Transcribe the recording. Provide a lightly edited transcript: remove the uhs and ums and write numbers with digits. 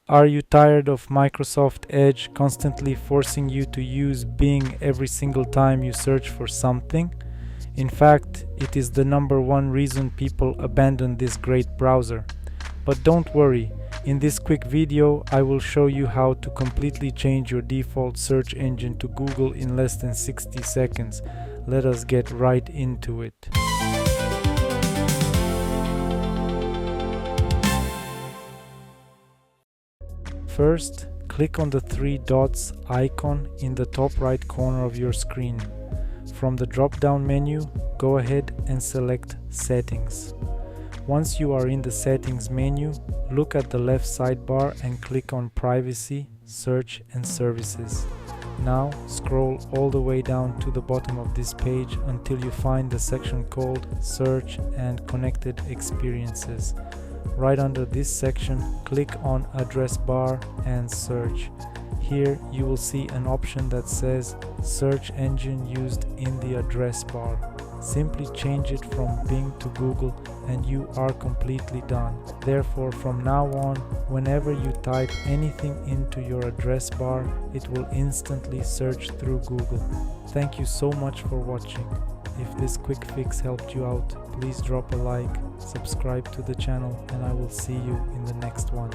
Are you tired of Microsoft Edge constantly forcing you to use Bing every single time you search for something? In fact, it is the number one reason people abandon this great browser. But don't worry, in this quick video I will show you how to completely change your default search engine to Google in less than 60 seconds. Let us get right into it. First, click on the three dots icon in the top right corner of your screen. From the drop-down menu, go ahead and select Settings. Once you are in the Settings menu, look at the left sidebar and click on Privacy, Search and Services. Now scroll all the way down to the bottom of this page until you find the section called Search and Connected Experiences. Right under this section, click on Address Bar and Search. Here you will see an option that says Search Engine Used in the Address Bar. Simply change it from Bing to Google and you are completely done. Therefore, from now on, whenever you type anything into your address bar, it will instantly search through Google. Thank you so much for watching. If this quick fix helped you out, please drop a like, subscribe to the channel, and I will see you in the next one.